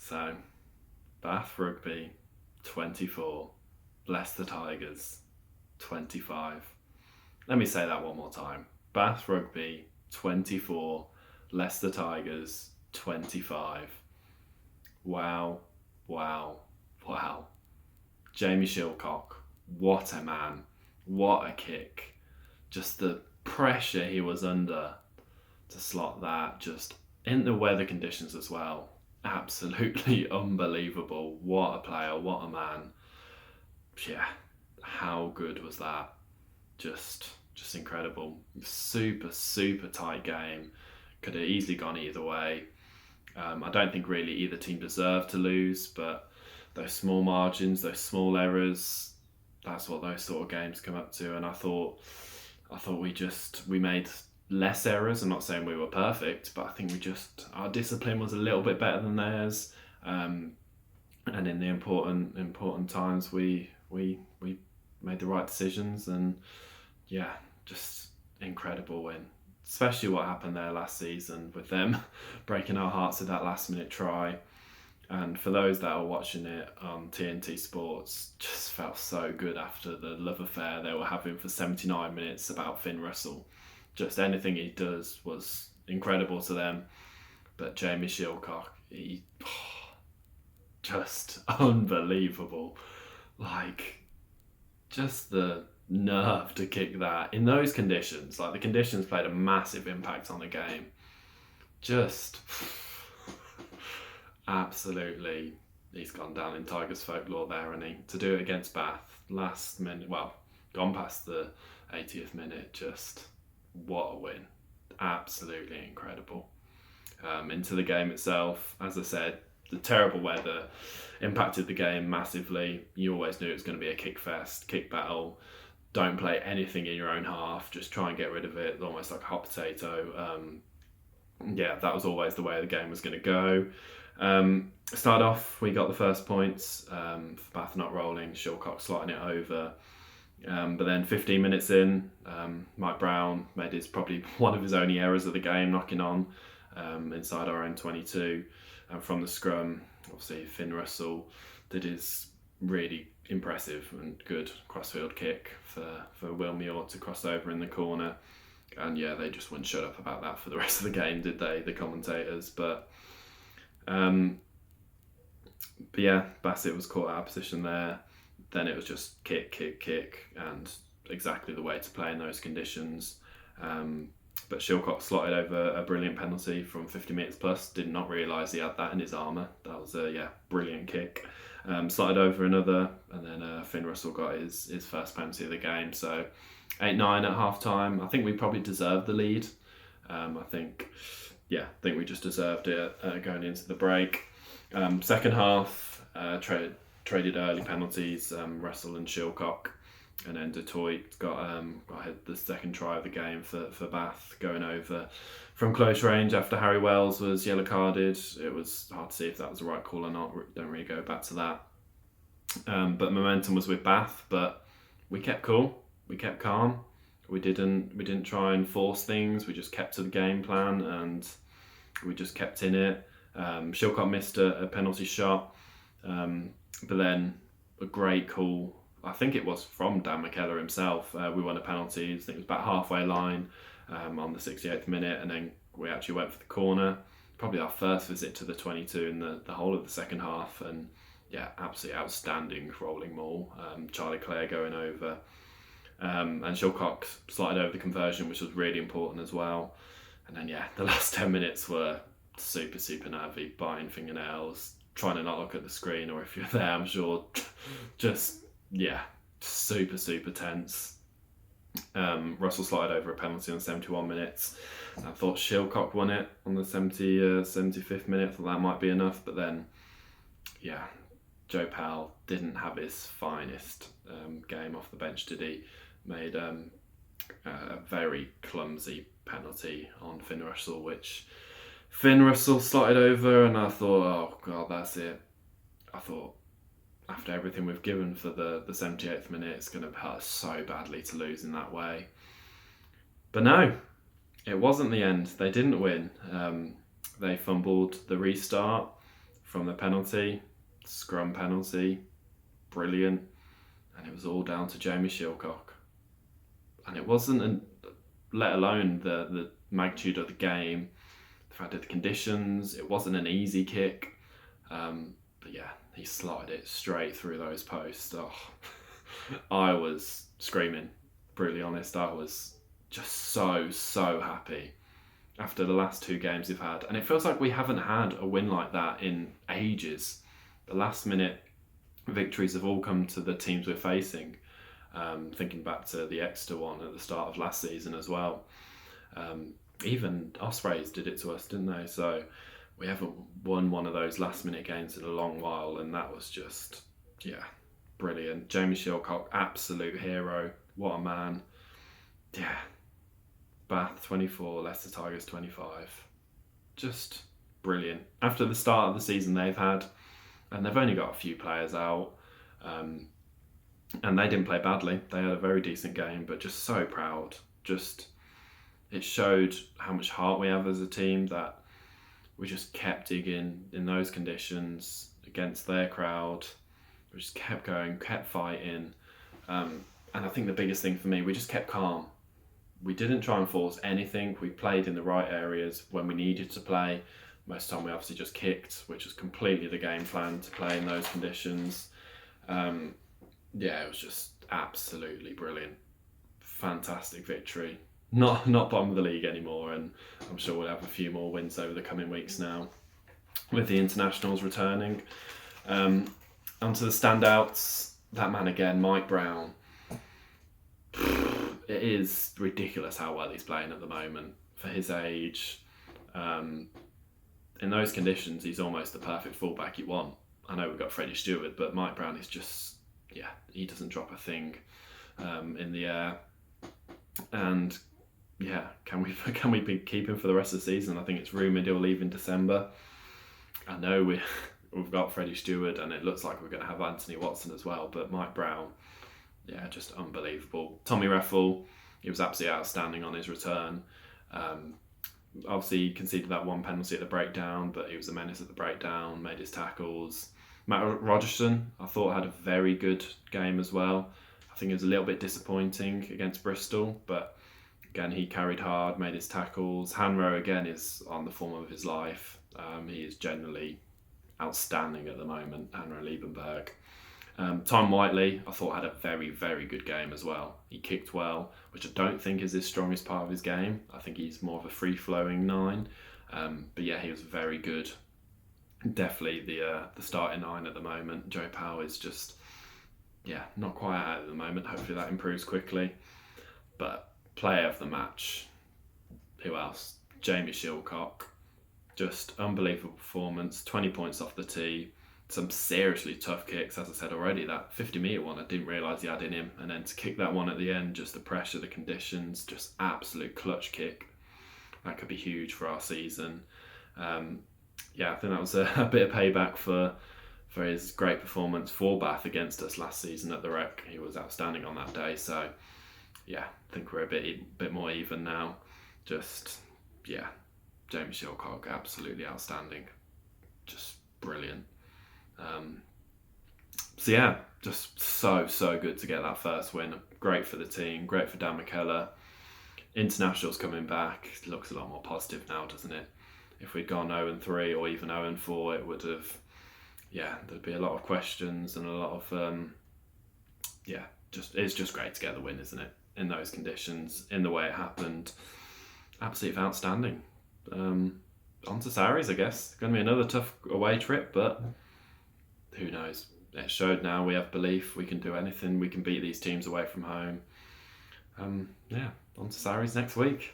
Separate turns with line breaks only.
So, Bath Rugby 24, Leicester Tigers 25. Let me say that one more time. Bath Rugby 24, Leicester Tigers 25. Wow, wow, wow. Jamie Shilcock, what a man. What a kick. Just the pressure he was under to slot that, just in the weather conditions as well. Absolutely unbelievable. What a player, what a man. Yeah, how good was that? Just incredible. Super tight game. Could have easily gone either way. I don't think really either team deserved to lose, but those small margins, those small errors, that's what those sort of games come up to. And I thought we made less errors. I'm not saying we were perfect, but I think our discipline was a little bit better than theirs. And in the important times, we made the right decisions, and yeah, just incredible win. Especially what happened there last season with them breaking our hearts with that last minute try. And for those that are watching it on TNT Sports, just felt so good after the love affair they were having for 79 minutes about Finn Russell. Just anything he does was incredible to them. But Jamie Shilcock, just unbelievable. Like, just the nerve to kick that in those conditions. Like, the conditions played a massive impact on the game. Just absolutely, he's gone down in Tigers folklore there, and he to do it against Bath last minute, well, gone past the 80th minute, just what a win. Absolutely incredible. Into the game itself, as I said, the terrible weather impacted the game massively. You always knew it was going to be a kick fest, kick battle. Don't play anything in your own half, just try and get rid of it, almost like a hot potato. That was always the way the game was going to go. Start off, we got the first points for Bath not rolling, Shilcock slotting it over. But then 15 minutes in, Mike Brown made probably one of his only errors of the game, knocking on inside our own 22. And from the scrum, obviously Finn Russell did his really impressive and good crossfield kick for Will Muir to cross over in the corner. And yeah, they just wouldn't shut up about that for the rest of the game, did they, the commentators? But yeah, Bassett was caught out of position there. Then it was just kick, and exactly the way to play in those conditions. But Shilcock slotted over a brilliant penalty from 50 metres plus. Did not realise he had that in his armour. That was a brilliant kick. Slotted over another, and then Finn Russell got his first penalty of the game. So 8-9 at half time. I think we probably deserved the lead. I think we just deserved it going into the break. Second half, traded early penalties, Russell and Shilcock, and then Detroit got the second try of the game for Bath, going over from close range after Harry Wells was yellow carded. It was hard to see if that was the right call or not. Don't really go back to that. But momentum was with Bath, but we kept cool, we kept calm. We didn't try and force things. We just kept to the game plan, and we just kept in it. Shilcock missed a penalty shot, but then a great call. I think it was from Dan McKellar himself. We won a penalty. I think it was about halfway line on the 68th minute, and then we actually went for the corner. Probably our first visit to the 22 in the whole of the second half, and yeah, absolutely outstanding rolling maul. Charlie Clare going over, and Shilcock slotted over the conversion, which was really important as well. And then the last 10 minutes were super nervy, biting fingernails, trying to not look at the screen, or if you're there, I'm sure, just super tense. Russell slotted over a penalty on 71 minutes. I thought Shilcock won it on the 75th minute. I thought that might be enough, but then Joe Powell didn't have his finest game off the bench, did he? Made a very clumsy penalty on Finn Russell, which Finn Russell slotted over, and I thought, oh God, that's it. I thought, after everything we've given for the 78th minute, it's going to hurt so badly to lose in that way. But no, it wasn't the end. They didn't win. They fumbled the restart from the penalty, scrum penalty, brilliant, and it was all down to Jamie Shilcock. And it wasn't, let alone the magnitude of the game, the fact of the conditions, it wasn't an easy kick, but yeah, he slotted it straight through those posts. Oh, I was screaming, brutally honest. I was just so happy after the last 2 games we've had, and it feels like we haven't had a win like that in ages. The last minute victories have all come to the teams we're facing. Thinking back to the Exeter one at the start of last season as well. Even Ospreys did it to us, didn't they? So we haven't won one of those last minute games in a long while, and that was just, brilliant. Jamie Shilcock, absolute hero. What a man. Yeah. Bath 24, Leicester Tigers 25. Just brilliant. After the start of the season they've had, and they've only got a few players out, and they didn't play badly. They had a very decent game, but just so proud. Just, it showed how much heart we have as a team, that we just kept digging in those conditions against their crowd. We just kept going, kept fighting. And I think the biggest thing for me, we just kept calm. We didn't try and force anything. We played in the right areas when we needed to play. Most of the time we obviously just kicked, which was completely the game plan, to play in those conditions. It was just absolutely brilliant. Fantastic victory. Not bottom of the league anymore, and I'm sure we'll have a few more wins over the coming weeks now with the internationals returning. Onto the standouts. That man again, Mike Brown. It is ridiculous how well he's playing at the moment for his age. In those conditions, he's almost the perfect fullback you want. I know we've got Freddie Stewart, but Mike Brown is just, he doesn't drop a thing in the air. And can we keep him for the rest of the season? I think it's rumoured he'll leave in December. I know we've got Freddie Stewart, and it looks like we're going to have Anthony Watson as well, but Mike Brown, just unbelievable. Tommy Reffel, he was absolutely outstanding on his return. Obviously, he conceded that one penalty at the breakdown, but he was a menace at the breakdown, made his tackles. Matt Rogerson, I thought, had a very good game as well. I think it was a little bit disappointing against Bristol, but again, he carried hard, made his tackles. Hanro, again, is on the form of his life. He is generally outstanding at the moment, Hanro Liebenberg. Tom Whiteley, I thought, had a very, very good game as well. He kicked well, which I don't think is his strongest part of his game. I think he's more of a free-flowing 9. But he was very good. Definitely the starting 9 at the moment. Joe Powell is just, not quite out at the moment. Hopefully that improves quickly. But player of the match, who else? Jamie Shilcock. Just unbelievable performance. 20 points off the tee. Some seriously tough kicks, as I said already. That 50-metre one, I didn't realise he had in him. And then to kick that one at the end, just the pressure, the conditions, just absolute clutch kick. That could be huge for our season. I think that was a bit of payback for his great performance for Bath against us last season at the Rec. He was outstanding on that day. So, I think we're a bit more even now. Just, Jamie Shilcock, absolutely outstanding. Just brilliant. Just so good to get that first win. Great for the team, great for Dan McKellar. Internationals coming back, it looks a lot more positive now, doesn't it? If we'd gone 0-3 or even 0-4, it would have, there'd be a lot of questions and a lot of, it's just great to get the win, isn't it? In those conditions, in the way it happened. Absolutely outstanding. On to Sarries, I guess. Going to be another tough away trip, but who knows? It showed now we have belief. We can do anything. We can beat these teams away from home. On to Sarries next week.